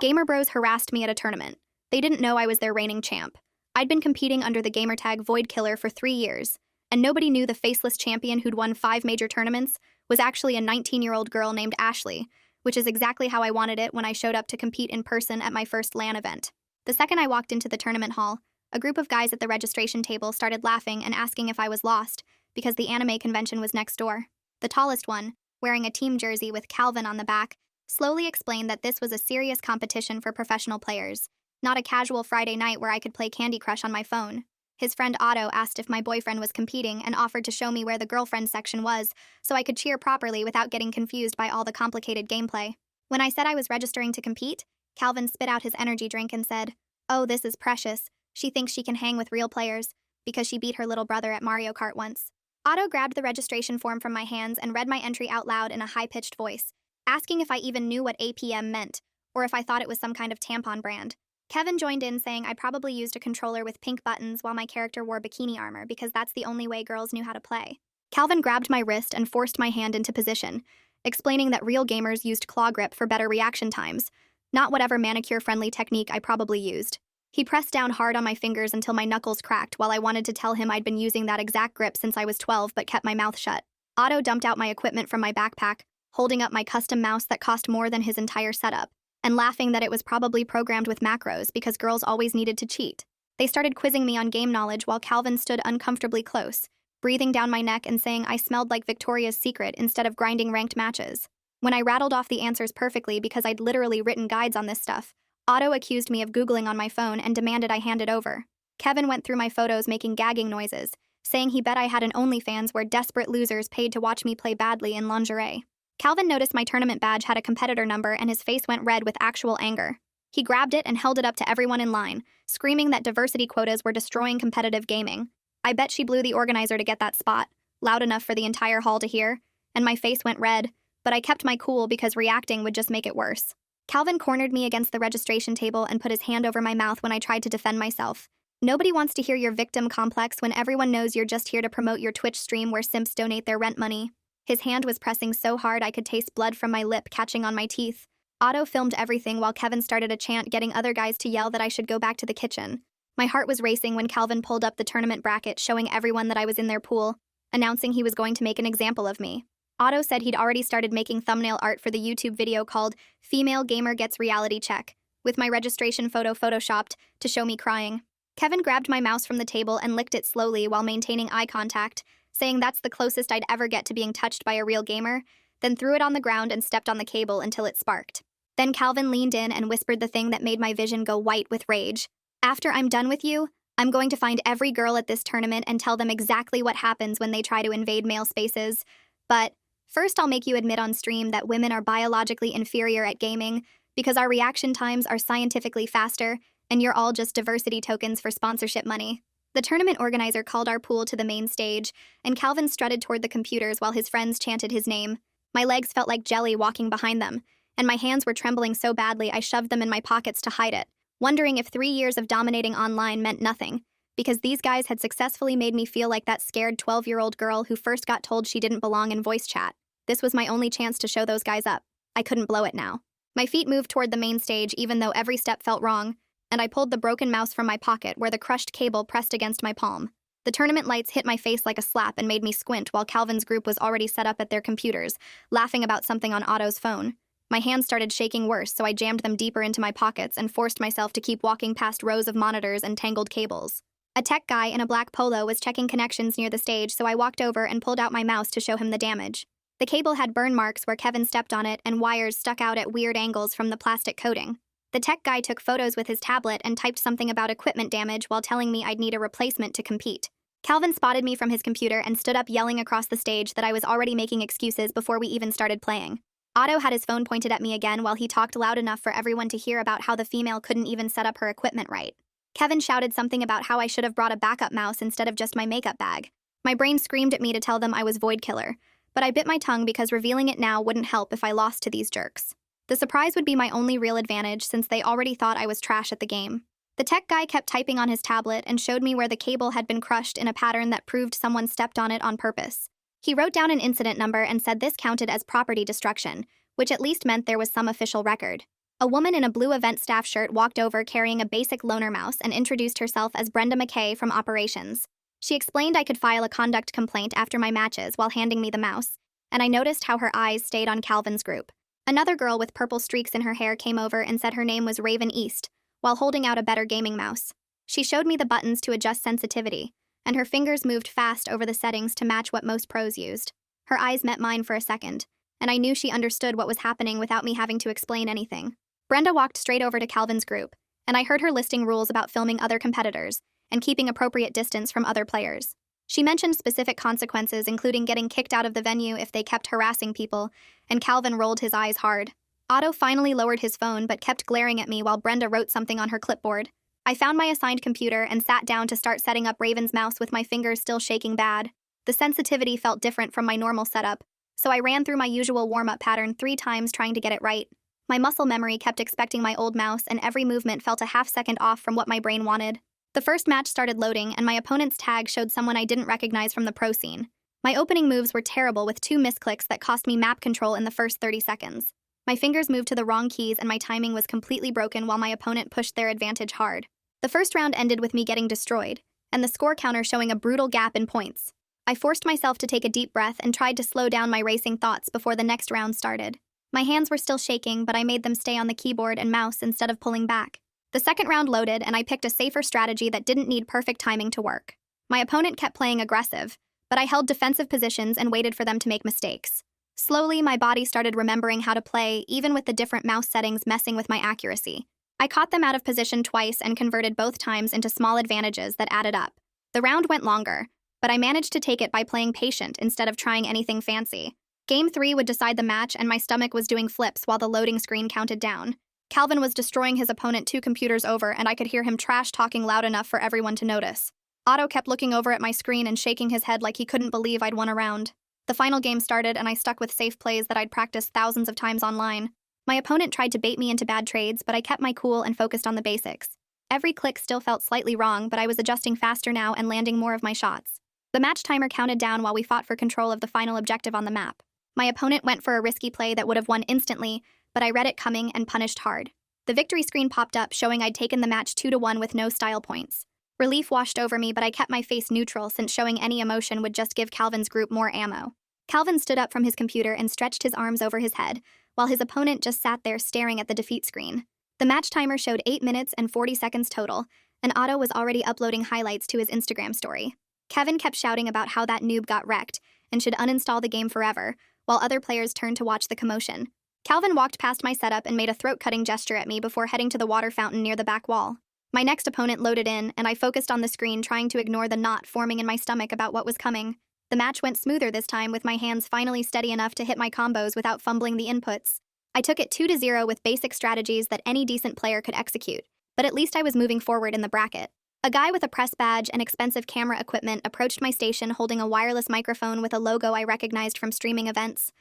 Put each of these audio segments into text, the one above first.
Gamer bros harassed me at a tournament. They didn't know I was their reigning champ. I'd been competing under the gamertag Void Killer for 3 years, and nobody knew the faceless champion who'd won 5 major tournaments was actually a 19-year-old girl named Ashley, which is exactly how I wanted it when I showed up to compete in person at my first LAN event. The second I walked into the tournament hall, a group of guys at the registration table started laughing and asking if I was lost, because the anime convention was next door. The tallest one, wearing a team jersey with Calvin on the back, slowly explained that this was a serious competition for professional players, not a casual Friday night where I could play Candy Crush on my phone. His friend Otto asked if my boyfriend was competing and offered to show me where the girlfriend section was so I could cheer properly without getting confused by all the complicated gameplay. When I said I was registering to compete, Calvin spit out his energy drink and said, "Oh, this is precious. She thinks she can hang with real players because she beat her little brother at Mario Kart once." Otto grabbed the registration form from my hands and read my entry out loud in a high-pitched voice, asking if I even knew what APM meant or if I thought it was some kind of tampon brand. Kevin joined in saying I probably used a controller with pink buttons while my character wore bikini armor because that's the only way girls knew how to play. Calvin grabbed my wrist and forced my hand into position, explaining that real gamers used claw grip for better reaction times, not whatever manicure-friendly technique I probably used. He pressed down hard on my fingers until my knuckles cracked while I wanted to tell him I'd been using that exact grip since I was 12 but kept my mouth shut. Otto dumped out my equipment from my backpack, holding up my custom mouse that cost more than his entire setup, and laughing that it was probably programmed with macros because girls always needed to cheat. They started quizzing me on game knowledge while Calvin stood uncomfortably close, breathing down my neck and saying I smelled like Victoria's Secret instead of grinding ranked matches. When I rattled off the answers perfectly because I'd literally written guides on this stuff, Otto accused me of Googling on my phone and demanded I hand it over. Kevin went through my photos making gagging noises, saying he bet I had an OnlyFans where desperate losers paid to watch me play badly in lingerie. Calvin noticed my tournament badge had a competitor number and his face went red with actual anger. He grabbed it and held it up to everyone in line, screaming that diversity quotas were destroying competitive gaming. I bet she blew the organizer to get that spot, loud enough for the entire hall to hear, and my face went red, but I kept my cool because reacting would just make it worse. Calvin cornered me against the registration table and put his hand over my mouth when I tried to defend myself. Nobody wants to hear your victim complex when everyone knows you're just here to promote your Twitch stream where simps donate their rent money. His hand was pressing so hard I could taste blood from my lip catching on my teeth. Otto filmed everything while Kevin started a chant getting other guys to yell that I should go back to the kitchen. My heart was racing when Calvin pulled up the tournament bracket showing everyone that I was in their pool, announcing he was going to make an example of me. Otto said he'd already started making thumbnail art for the YouTube video called Female Gamer Gets Reality Check, with my registration photo photoshopped to show me crying. Kevin grabbed my mouse from the table and licked it slowly while maintaining eye contact, saying that's the closest I'd ever get to being touched by a real gamer, then threw it on the ground and stepped on the cable until it sparked. Then Calvin leaned in and whispered the thing that made my vision go white with rage. "After I'm done with you, I'm going to find every girl at this tournament and tell them exactly what happens when they try to invade male spaces. But first I'll make you admit on stream that women are biologically inferior at gaming because our reaction times are scientifically faster and you're all just diversity tokens for sponsorship money." The tournament organizer called our pool to the main stage, and Calvin strutted toward the computers while his friends chanted his name. My legs felt like jelly walking behind them, and my hands were trembling so badly I shoved them in my pockets to hide it, wondering if 3 years of dominating online meant nothing, because these guys had successfully made me feel like that scared 12-year-old girl who first got told she didn't belong in voice chat. This was my only chance to show those guys up. I couldn't blow it now. My feet moved toward the main stage even though every step felt wrong, and I pulled the broken mouse from my pocket where the crushed cable pressed against my palm. The tournament lights hit my face like a slap and made me squint while Calvin's group was already set up at their computers, laughing about something on Otto's phone. My hands started shaking worse, so I jammed them deeper into my pockets and forced myself to keep walking past rows of monitors and tangled cables. A tech guy in a black polo was checking connections near the stage, so I walked over and pulled out my mouse to show him the damage. The cable had burn marks where Kevin stepped on it and wires stuck out at weird angles from the plastic coating. The tech guy took photos with his tablet and typed something about equipment damage while telling me I'd need a replacement to compete. Calvin spotted me from his computer and stood up yelling across the stage that I was already making excuses before we even started playing. Otto had his phone pointed at me again while he talked loud enough for everyone to hear about how the female couldn't even set up her equipment right. Kevin shouted something about how I should have brought a backup mouse instead of just my makeup bag. My brain screamed at me to tell them I was Void Killer, but I bit my tongue because revealing it now wouldn't help if I lost to these jerks. The surprise would be my only real advantage since they already thought I was trash at the game. The tech guy kept typing on his tablet and showed me where the cable had been crushed in a pattern that proved someone stepped on it on purpose. He wrote down an incident number and said this counted as property destruction, which at least meant there was some official record. A woman in a blue event staff shirt walked over carrying a basic loaner mouse and introduced herself as Brenda McKay from Operations. She explained I could file a conduct complaint after my matches while handing me the mouse, and I noticed how her eyes stayed on Calvin's group. Another girl with purple streaks in her hair came over and said her name was Raven East, while holding out a better gaming mouse. She showed me the buttons to adjust sensitivity, and her fingers moved fast over the settings to match what most pros used. Her eyes met mine for a second, and I knew she understood what was happening without me having to explain anything. Brenda walked straight over to Calvin's group, and I heard her listing rules about filming other competitors and keeping appropriate distance from other players. She mentioned specific consequences, including getting kicked out of the venue if they kept harassing people, and Calvin rolled his eyes hard. Otto finally lowered his phone but kept glaring at me while Brenda wrote something on her clipboard. I found my assigned computer and sat down to start setting up Raven's mouse with my fingers still shaking bad. The sensitivity felt different from my normal setup, so I ran through my usual warm-up pattern 3 times trying to get it right. My muscle memory kept expecting my old mouse, and every movement felt a half-second off from what my brain wanted. The first match started loading, and my opponent's tag showed someone I didn't recognize from the pro scene. My opening moves were terrible with 2 misclicks that cost me map control in the first 30 seconds. My fingers moved to the wrong keys and my timing was completely broken while my opponent pushed their advantage hard. The first round ended with me getting destroyed, and the score counter showing a brutal gap in points. I forced myself to take a deep breath and tried to slow down my racing thoughts before the next round started. My hands were still shaking, but I made them stay on the keyboard and mouse instead of pulling back. The second round loaded, and I picked a safer strategy that didn't need perfect timing to work. My opponent kept playing aggressive, but I held defensive positions and waited for them to make mistakes. Slowly, my body started remembering how to play, even with the different mouse settings messing with my accuracy. I caught them out of position twice and converted both times into small advantages that added up. The round went longer, but I managed to take it by playing patient instead of trying anything fancy. Game 3 would decide the match, and my stomach was doing flips while the loading screen counted down. Calvin was destroying his opponent 2 computers over, and I could hear him trash-talking loud enough for everyone to notice. Otto kept looking over at my screen and shaking his head like he couldn't believe I'd won a round. The final game started, and I stuck with safe plays that I'd practiced thousands of times online. My opponent tried to bait me into bad trades, but I kept my cool and focused on the basics. Every click still felt slightly wrong, but I was adjusting faster now and landing more of my shots. The match timer counted down while we fought for control of the final objective on the map. My opponent went for a risky play that would have won instantly, but I read it coming and punished hard. The victory screen popped up showing I'd taken the match 2-1 with no style points. Relief washed over me, but I kept my face neutral since showing any emotion would just give Calvin's group more ammo. Calvin stood up from his computer and stretched his arms over his head, while his opponent just sat there staring at the defeat screen. The match timer showed 8 minutes and 40 seconds total, and Otto was already uploading highlights to his Instagram story. Kevin kept shouting about how that noob got wrecked and should uninstall the game forever, while other players turned to watch the commotion. Calvin walked past my setup and made a throat-cutting gesture at me before heading to the water fountain near the back wall. My next opponent loaded in, and I focused on the screen trying to ignore the knot forming in my stomach about what was coming. The match went smoother this time, with my hands finally steady enough to hit my combos without fumbling the inputs. I took it 2-0 with basic strategies that any decent player could execute, but at least I was moving forward in the bracket. A guy with a press badge and expensive camera equipment approached my station holding a wireless microphone with a logo I recognized from streaming events.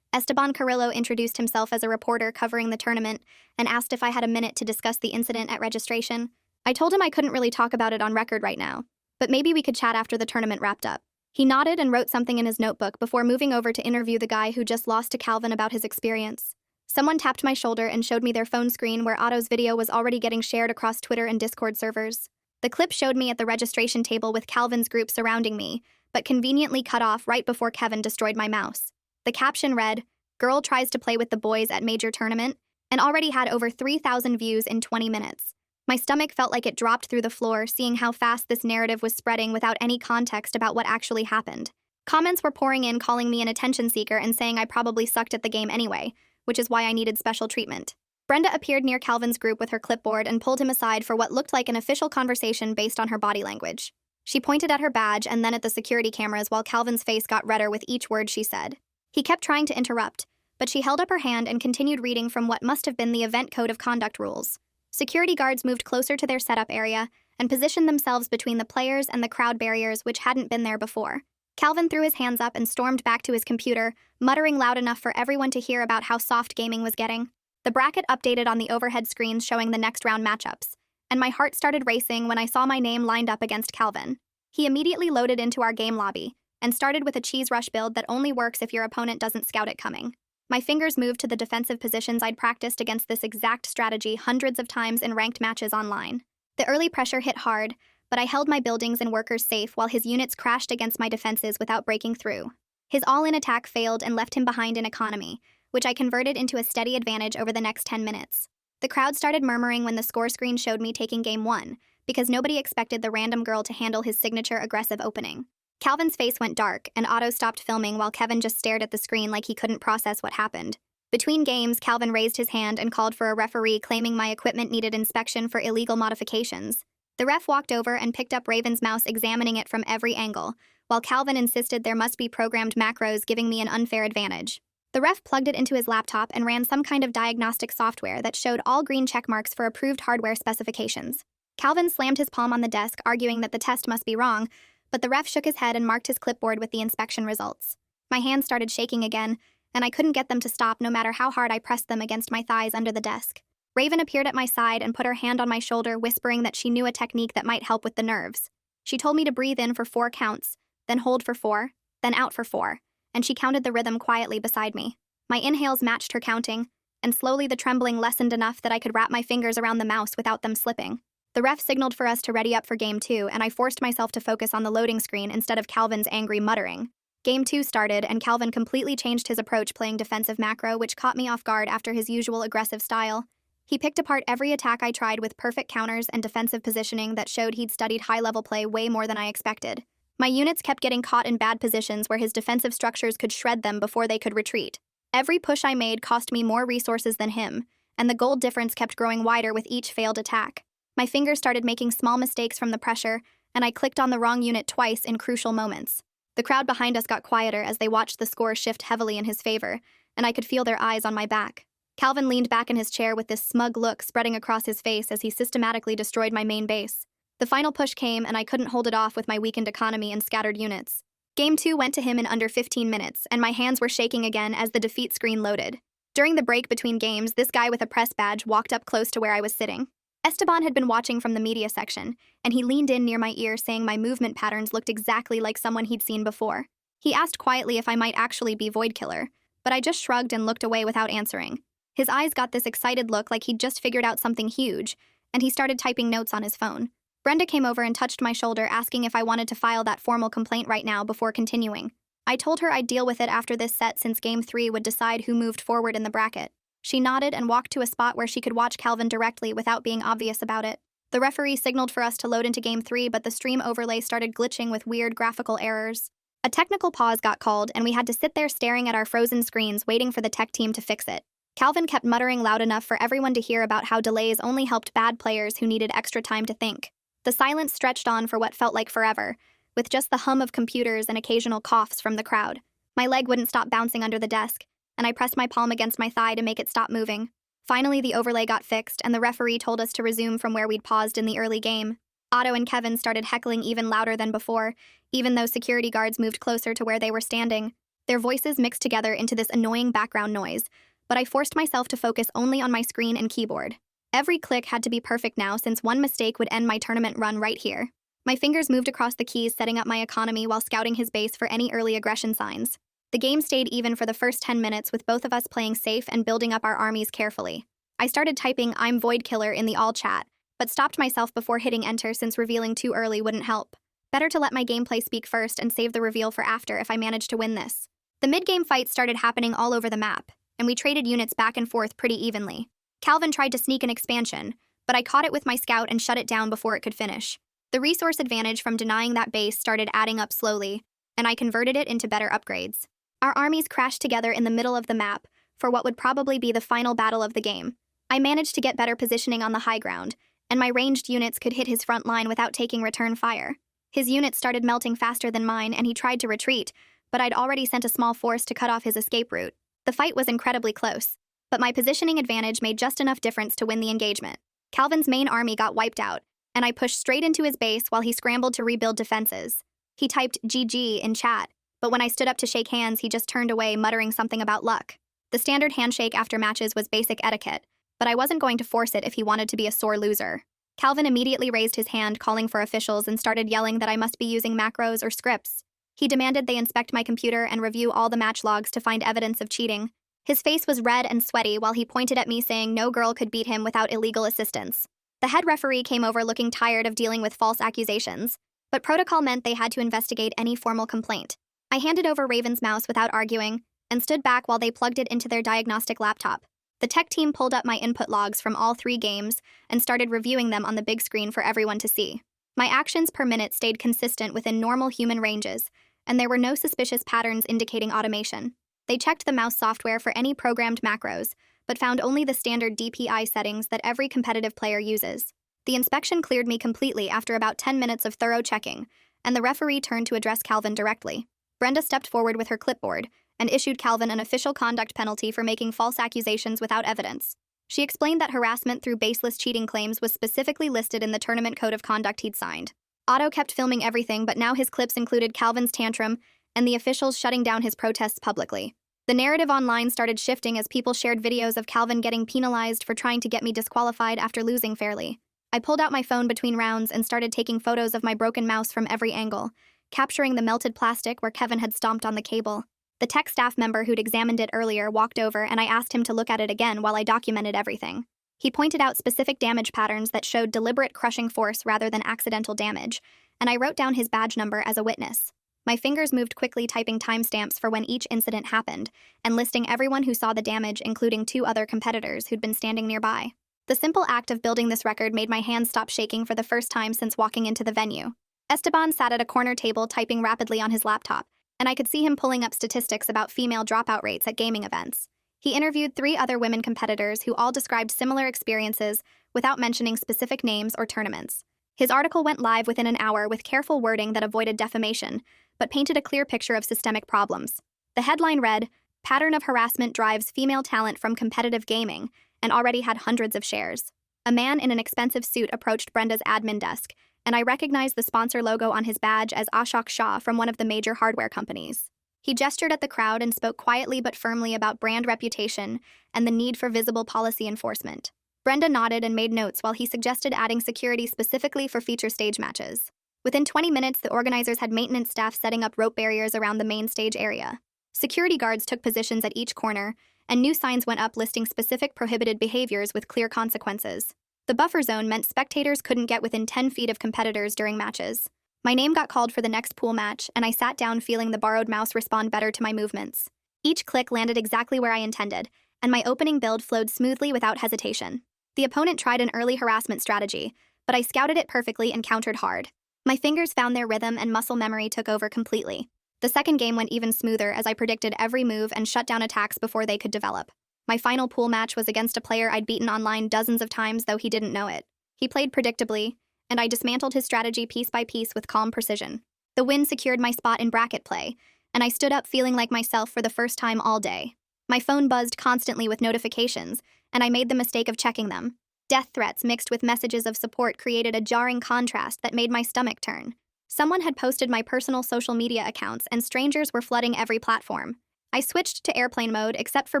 Esteban Carrillo introduced himself as a reporter covering the tournament and asked if I had a minute to discuss the incident at registration. I told him I couldn't really talk about it on record right now, but maybe we could chat after the tournament wrapped up. He nodded and wrote something in his notebook before moving over to interview the guy who just lost to Calvin about his experience. Someone tapped my shoulder and showed me their phone screen where Otto's video was already getting shared across Twitter and Discord servers. The clip showed me at the registration table with Calvin's group surrounding me, but conveniently cut off right before Kevin destroyed my mouse. The caption read, "Girl tries to play with the boys at major tournament," and already had over 3,000 views in 20 minutes. My stomach felt like it dropped through the floor seeing how fast this narrative was spreading without any context about what actually happened. Comments were pouring in calling me an attention seeker and saying I probably sucked at the game anyway, which is why I needed special treatment. Brenda appeared near Calvin's group with her clipboard and pulled him aside for what looked like an official conversation based on her body language. She pointed at her badge and then at the security cameras while Calvin's face got redder with each word she said. He kept trying to interrupt, but she held up her hand and continued reading from what must have been the event code of conduct rules. Security guards moved closer to their setup area and positioned themselves between the players and the crowd barriers which hadn't been there before. Calvin threw his hands up and stormed back to his computer, muttering loud enough for everyone to hear about how soft gaming was getting. The bracket updated on the overhead screens showing the next round matchups, and my heart started racing when I saw my name lined up against Calvin. He immediately loaded into our game lobby and started with a cheese rush build that only works if your opponent doesn't scout it coming. My fingers moved to the defensive positions I'd practiced against this exact strategy hundreds of times in ranked matches online. The early pressure hit hard, but I held my buildings and workers safe while his units crashed against my defenses without breaking through. His all-in attack failed and left him behind in economy, which I converted into a steady advantage over the next 10 minutes. The crowd started murmuring when the score screen showed me taking game 1, because nobody expected the random girl to handle his signature aggressive opening. Calvin's face went dark, and Otto stopped filming while Kevin just stared at the screen like he couldn't process what happened. Between games, Calvin raised his hand and called for a referee, claiming my equipment needed inspection for illegal modifications. The ref walked over and picked up Raven's mouse, examining it from every angle, while Calvin insisted there must be programmed macros, giving me an unfair advantage. The ref plugged it into his laptop and ran some kind of diagnostic software that showed all green checkmarks for approved hardware specifications. Calvin slammed his palm on the desk, arguing that the test must be wrong, but the ref shook his head and marked his clipboard with the inspection results. My hands started shaking again, and I couldn't get them to stop no matter how hard I pressed them against my thighs under the desk. Raven appeared at my side and put her hand on my shoulder, whispering that she knew a technique that might help with the nerves. She told me to breathe in for 4 counts, then hold for 4, then out for 4, and she counted the rhythm quietly beside me. My inhales matched her counting, and slowly the trembling lessened enough that I could wrap my fingers around the mouse without them slipping. The ref signaled for us to ready up for Game 2, and I forced myself to focus on the loading screen instead of Calvin's angry muttering. Game 2 started, and Calvin completely changed his approach, playing defensive macro, which caught me off guard after his usual aggressive style. He picked apart every attack I tried with perfect counters and defensive positioning that showed he'd studied high-level play way more than I expected. My units kept getting caught in bad positions where his defensive structures could shred them before they could retreat. Every push I made cost me more resources than him, and the goal difference kept growing wider with each failed attack. My fingers started making small mistakes from the pressure, and I clicked on the wrong unit twice in crucial moments. The crowd behind us got quieter as they watched the score shift heavily in his favor, and I could feel their eyes on my back. Calvin leaned back in his chair with this smug look spreading across his face as he systematically destroyed my main base. The final push came, and I couldn't hold it off with my weakened economy and scattered units. Game 2 went to him in under 15 minutes, and my hands were shaking again as the defeat screen loaded. During the break between games, this guy with a press badge walked up close to where I was sitting. Esteban had been watching from the media section, and he leaned in near my ear, saying my movement patterns looked exactly like someone he'd seen before. He asked quietly if I might actually be Void Killer, but I just shrugged and looked away without answering. His eyes got this excited look like he'd just figured out something huge, and he started typing notes on his phone. Brenda came over and touched my shoulder, asking if I wanted to file that formal complaint right now before continuing. I told her I'd deal with it after this set, since Game 3 would decide who moved forward in the bracket. She nodded and walked to a spot where she could watch Calvin directly without being obvious about it. The referee signaled for us to load into Game 3, but the stream overlay started glitching with weird graphical errors. A technical pause got called, and we had to sit there staring at our frozen screens waiting for the tech team to fix it. Calvin kept muttering loud enough for everyone to hear about how delays only helped bad players who needed extra time to think. The silence stretched on for what felt like forever, with just the hum of computers and occasional coughs from the crowd. My leg wouldn't stop bouncing under the desk, and I pressed my palm against my thigh to make it stop moving. Finally, the overlay got fixed, and the referee told us to resume from where we'd paused in the early game. Otto and Kevin started heckling even louder than before, even though security guards moved closer to where they were standing. Their voices mixed together into this annoying background noise, but I forced myself to focus only on my screen and keyboard. Every click had to be perfect now, since one mistake would end my tournament run right here. My fingers moved across the keys, setting up my economy while scouting his base for any early aggression signs. The game stayed even for the first 10 minutes, with both of us playing safe and building up our armies carefully. I started typing "I'm Void Killer" in the all chat, but stopped myself before hitting enter, since revealing too early wouldn't help. Better to let my gameplay speak first and save the reveal for after if I managed to win this. The mid-game fight started happening all over the map, and we traded units back and forth pretty evenly. Calvin tried to sneak an expansion, but I caught it with my scout and shut it down before it could finish. The resource advantage from denying that base started adding up slowly, and I converted it into better upgrades. Our armies crashed together in the middle of the map for what would probably be the final battle of the game. I managed to get better positioning on the high ground, and my ranged units could hit his front line without taking return fire. His units started melting faster than mine, and he tried to retreat, but I'd already sent a small force to cut off his escape route. The fight was incredibly close, but my positioning advantage made just enough difference to win the engagement. Calvin's main army got wiped out, and I pushed straight into his base while he scrambled to rebuild defenses. He typed "GG" in chat, but when I stood up to shake hands, he just turned away, muttering something about luck. The standard handshake after matches was basic etiquette, but I wasn't going to force it if he wanted to be a sore loser. Calvin immediately raised his hand, calling for officials, and started yelling that I must be using macros or scripts. He demanded they inspect my computer and review all the match logs to find evidence of cheating. His face was red and sweaty while he pointed at me saying no girl could beat him without illegal assistance. The head referee came over looking tired of dealing with false accusations, but protocol meant they had to investigate any formal complaint. I handed over Raven's mouse without arguing and stood back while they plugged it into their diagnostic laptop. The tech team pulled up my input logs from all 3 games and started reviewing them on the big screen for everyone to see. My actions per minute stayed consistent within normal human ranges, and there were no suspicious patterns indicating automation. They checked the mouse software for any programmed macros, but found only the standard DPI settings that every competitive player uses. The inspection cleared me completely after about 10 minutes of thorough checking, and the referee turned to address Calvin directly. Brenda stepped forward with her clipboard and issued Calvin an official conduct penalty for making false accusations without evidence. She explained that harassment through baseless cheating claims was specifically listed in the tournament code of conduct he'd signed. Otto kept filming everything, but now his clips included Calvin's tantrum and the officials shutting down his protests publicly. The narrative online started shifting as people shared videos of Calvin getting penalized for trying to get me disqualified after losing fairly. I pulled out my phone between rounds and started taking photos of my broken mouse from every angle, capturing the melted plastic where Kevin had stomped on the cable. The tech staff member who'd examined it earlier walked over and I asked him to look at it again while I documented everything. He pointed out specific damage patterns that showed deliberate crushing force rather than accidental damage, and I wrote down his badge number as a witness. My fingers moved quickly typing timestamps for when each incident happened, and listing everyone who saw the damage, including 2 other competitors who'd been standing nearby. The simple act of building this record made my hands stop shaking for the first time since walking into the venue. Esteban sat at a corner table typing rapidly on his laptop, and I could see him pulling up statistics about female dropout rates at gaming events. He interviewed 3 other women competitors who all described similar experiences without mentioning specific names or tournaments. His article went live within an hour with careful wording that avoided defamation, but painted a clear picture of systemic problems. The headline read, "Pattern of harassment drives female talent from competitive gaming," and already had hundreds of shares. A man in an expensive suit approached Brenda's admin desk, and I recognized the sponsor logo on his badge as Ashok Shah from one of the major hardware companies. He gestured at the crowd and spoke quietly but firmly about brand reputation and the need for visible policy enforcement. Brenda nodded and made notes while he suggested adding security specifically for feature stage matches. Within 20 minutes, the organizers had maintenance staff setting up rope barriers around the main stage area. Security guards took positions at each corner, and new signs went up listing specific prohibited behaviors with clear consequences. The buffer zone meant spectators couldn't get within 10 feet of competitors during matches. My name got called for the next pool match, and I sat down feeling the borrowed mouse respond better to my movements. Each click landed exactly where I intended, and my opening build flowed smoothly without hesitation. The opponent tried an early harassment strategy, but I scouted it perfectly and countered hard. My fingers found their rhythm and muscle memory took over completely. The second game went even smoother as I predicted every move and shut down attacks before they could develop. My final pool match was against a player I'd beaten online dozens of times, though he didn't know it. He played predictably, and I dismantled his strategy piece by piece with calm precision. The win secured my spot in bracket play, and I stood up feeling like myself for the first time all day. My phone buzzed constantly with notifications, and I made the mistake of checking them. Death threats mixed with messages of support created a jarring contrast that made my stomach turn. Someone had posted my personal social media accounts, and strangers were flooding every platform. I switched to airplane mode except for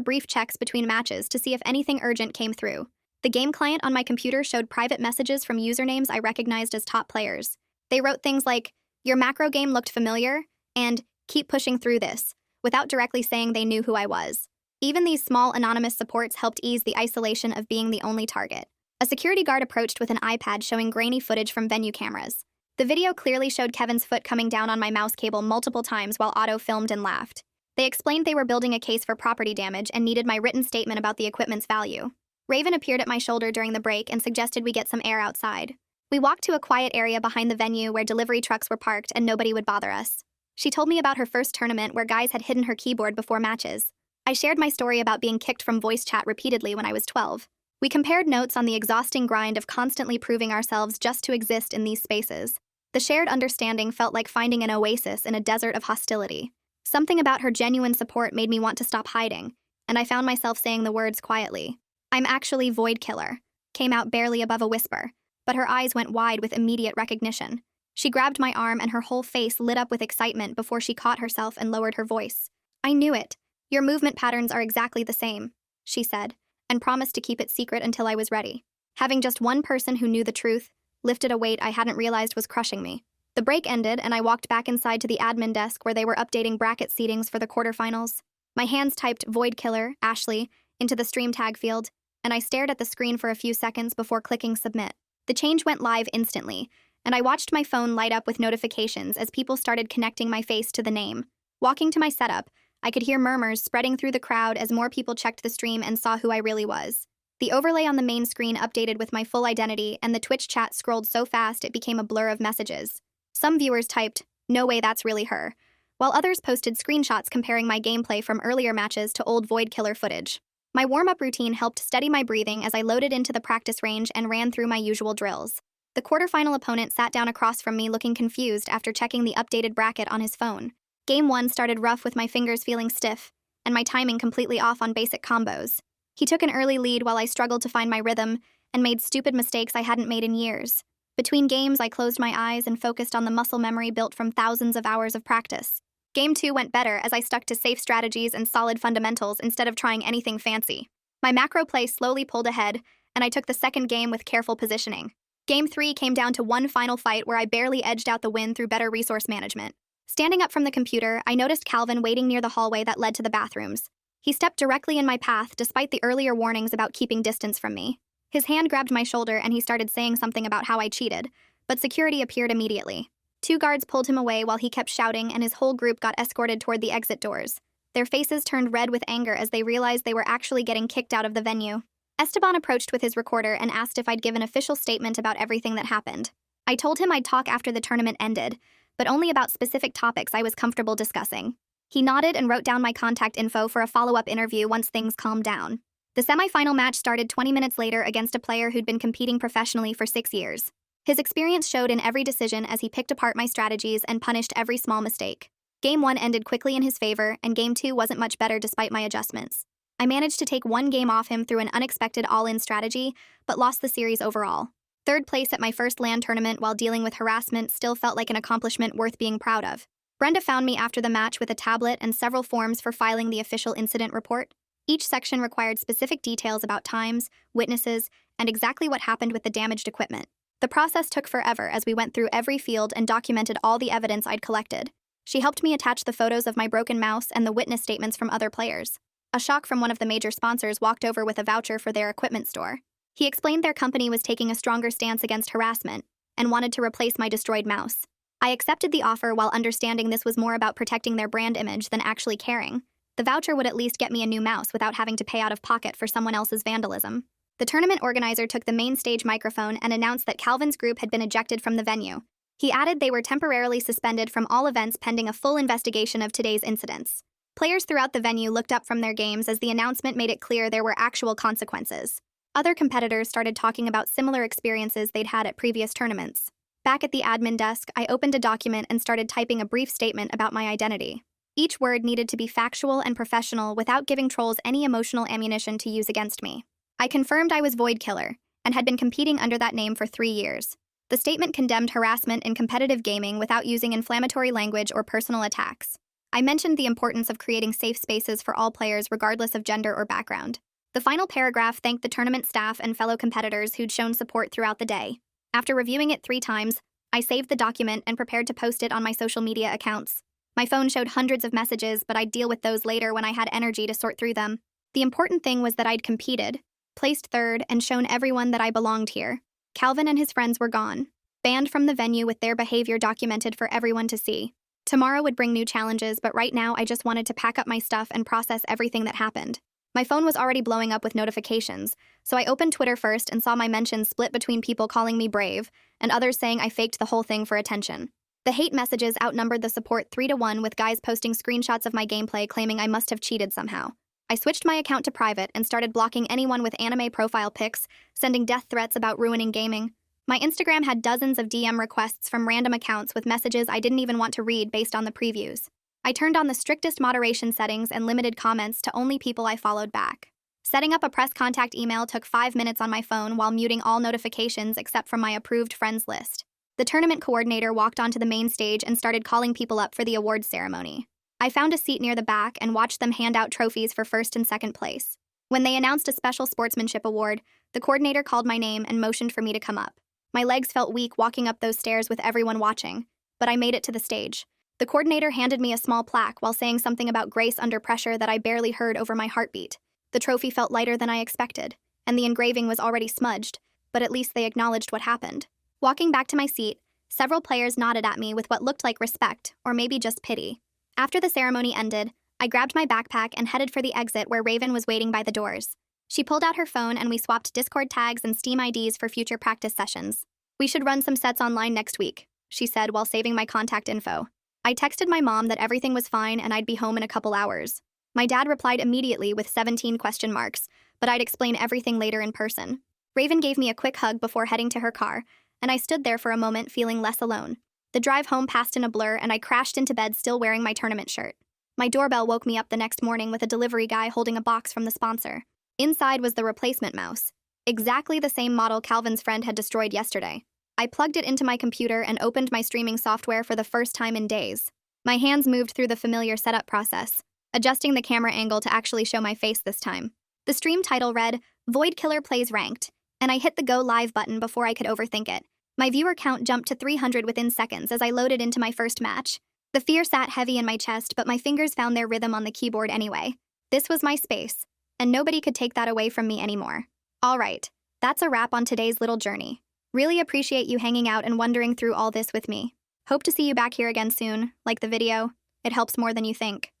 brief checks between matches to see if anything urgent came through. The game client on my computer showed private messages from usernames I recognized as top players. They wrote things like, "Your macro game looked familiar," and "Keep pushing through this," without directly saying they knew who I was. Even these small anonymous supports helped ease the isolation of being the only target. A security guard approached with an iPad showing grainy footage from venue cameras. The video clearly showed Kevin's foot coming down on my mouse cable multiple times while Otto filmed and laughed. They explained they were building a case for property damage and needed my written statement about the equipment's value. Raven appeared at my shoulder during the break and suggested we get some air outside. We walked to a quiet area behind the venue where delivery trucks were parked and nobody would bother us. She told me about her first tournament where guys had hidden her keyboard before matches. I shared my story about being kicked from voice chat repeatedly when I was 12. We compared notes on the exhausting grind of constantly proving ourselves just to exist in these spaces. The shared understanding felt like finding an oasis in a desert of hostility. Something about her genuine support made me want to stop hiding, and I found myself saying the words quietly. "I'm actually Void Killer," came out barely above a whisper, but her eyes went wide with immediate recognition. She grabbed my arm and her whole face lit up with excitement before she caught herself and lowered her voice. "I knew it. Your movement patterns are exactly the same," she said, and promised to keep it secret until I was ready. Having just one person who knew the truth lifted a weight I hadn't realized was crushing me. The break ended, and I walked back inside to the admin desk where they were updating bracket seedings for the quarterfinals. My hands typed Void Killer, Ashley, into the stream tag field, and I stared at the screen for a few seconds before clicking submit. The change went live instantly, and I watched my phone light up with notifications as people started connecting my face to the name. Walking to my setup, I could hear murmurs spreading through the crowd as more people checked the stream and saw who I really was. The overlay on the main screen updated with my full identity, and the Twitch chat scrolled so fast it became a blur of messages. Some viewers typed, "No way, that's really her," while others posted screenshots comparing my gameplay from earlier matches to old Void Killer footage. My warm-up routine helped steady my breathing as I loaded into the practice range and ran through my usual drills. The quarterfinal opponent sat down across from me looking confused after checking the updated bracket on his phone. Game 1 started rough with my fingers feeling stiff, and my timing completely off on basic combos. He took an early lead while I struggled to find my rhythm and made stupid mistakes I hadn't made in years. Between games, I closed my eyes and focused on the muscle memory built from thousands of hours of practice. Game 2 went better as I stuck to safe strategies and solid fundamentals instead of trying anything fancy. My macro play slowly pulled ahead, and I took the second game with careful positioning. Game 3 came down to one final fight where I barely edged out the win through better resource management. Standing up from the computer, I noticed Calvin waiting near the hallway that led to the bathrooms. He stepped directly in my path despite the earlier warnings about keeping distance from me. His hand grabbed my shoulder and he started saying something about how I cheated, but security appeared immediately. 2 guards pulled him away while he kept shouting, and his whole group got escorted toward the exit doors. Their faces turned red with anger as they realized they were actually getting kicked out of the venue. Esteban approached with his recorder and asked if I'd give an official statement about everything that happened. I told him I'd talk after the tournament ended, but only about specific topics I was comfortable discussing. He nodded and wrote down my contact info for a follow-up interview once things calmed down. The semifinal match started 20 minutes later against a player who'd been competing professionally for 6 years. His experience showed in every decision as he picked apart my strategies and punished every small mistake. Game 1 ended quickly in his favor, and Game 2 wasn't much better despite my adjustments. I managed to take 1 game off him through an unexpected all-in strategy, but lost the series overall. Third place at my first LAN tournament while dealing with harassment still felt like an accomplishment worth being proud of. Brenda found me after the match with a tablet and several forms for filing the official incident report. Each section required specific details about times, witnesses, and exactly what happened with the damaged equipment. The process took forever as we went through every field and documented all the evidence I'd collected. She helped me attach the photos of my broken mouse and the witness statements from other players. A shock from one of the major sponsors walked over with a voucher for their equipment store. He explained their company was taking a stronger stance against harassment and wanted to replace my destroyed mouse. I accepted the offer while understanding this was more about protecting their brand image than actually caring. The voucher would at least get me a new mouse without having to pay out of pocket for someone else's vandalism. The tournament organizer took the main stage microphone and announced that Calvin's group had been ejected from the venue. He added they were temporarily suspended from all events pending a full investigation of today's incidents. Players throughout the venue looked up from their games as the announcement made it clear there were actual consequences. Other competitors started talking about similar experiences they'd had at previous tournaments. Back at the admin desk, I opened a document and started typing a brief statement about my identity. Each word needed to be factual and professional without giving trolls any emotional ammunition to use against me. I confirmed I was Void Killer and had been competing under that name for 3 years. The statement condemned harassment in competitive gaming without using inflammatory language or personal attacks. I mentioned the importance of creating safe spaces for all players regardless of gender or background. The final paragraph thanked the tournament staff and fellow competitors who'd shown support throughout the day. After reviewing it 3 times, I saved the document and prepared to post it on my social media accounts. My phone showed hundreds of messages, but I'd deal with those later when I had energy to sort through them. The important thing was that I'd competed, placed 3rd, and shown everyone that I belonged here. Calvin and his friends were gone, banned from the venue with their behavior documented for everyone to see. Tomorrow would bring new challenges, but right now I just wanted to pack up my stuff and process everything that happened. My phone was already blowing up with notifications, so I opened Twitter first and saw my mentions split between people calling me brave and others saying I faked the whole thing for attention. The hate messages outnumbered the support 3-1, with guys posting screenshots of my gameplay claiming I must have cheated somehow. I switched my account to private and started blocking anyone with anime profile pics, sending death threats about ruining gaming. My Instagram had dozens of DM requests from random accounts with messages I didn't even want to read based on the previews. I turned on the strictest moderation settings and limited comments to only people I followed back. Setting up a press contact email took 5 minutes on my phone while muting all notifications except from my approved friends list. The tournament coordinator walked onto the main stage and started calling people up for the awards ceremony. I found a seat near the back and watched them hand out trophies for 1st and 2nd place. When they announced a special sportsmanship award, the coordinator called my name and motioned for me to come up. My legs felt weak walking up those stairs with everyone watching, but I made it to the stage. The coordinator handed me a small plaque while saying something about grace under pressure that I barely heard over my heartbeat. The trophy felt lighter than I expected, and the engraving was already smudged, but at least they acknowledged what happened. Walking back to my seat, several players nodded at me with what looked like respect, or maybe just pity. After the ceremony ended, I grabbed my backpack and headed for the exit where Raven was waiting by the doors. She pulled out her phone and we swapped Discord tags and Steam IDs for future practice sessions. "We should run some sets online next week," she said while saving my contact info. I texted my mom that everything was fine and I'd be home in a couple hours. My dad replied immediately with 17 question marks, but I'd explain everything later in person. Raven gave me a quick hug before heading to her car, and I stood there for a moment feeling less alone. The drive home passed in a blur and I crashed into bed still wearing my tournament shirt. My doorbell woke me up the next morning with a delivery guy holding a box from the sponsor. Inside was the replacement mouse, exactly the same model Calvin's friend had destroyed yesterday. I plugged it into my computer and opened my streaming software for the first time in days. My hands moved through the familiar setup process, adjusting the camera angle to actually show my face this time. The stream title read, "Void Killer Plays Ranked," and I hit the Go Live button before I could overthink it. My viewer count jumped to 300 within seconds as I loaded into my first match. The fear sat heavy in my chest, but my fingers found their rhythm on the keyboard anyway. This was my space, and nobody could take that away from me anymore. All right, that's a wrap on today's little journey. Really appreciate you hanging out and wandering through all this with me. Hope to see you back here again soon. Like the video, it helps more than you think.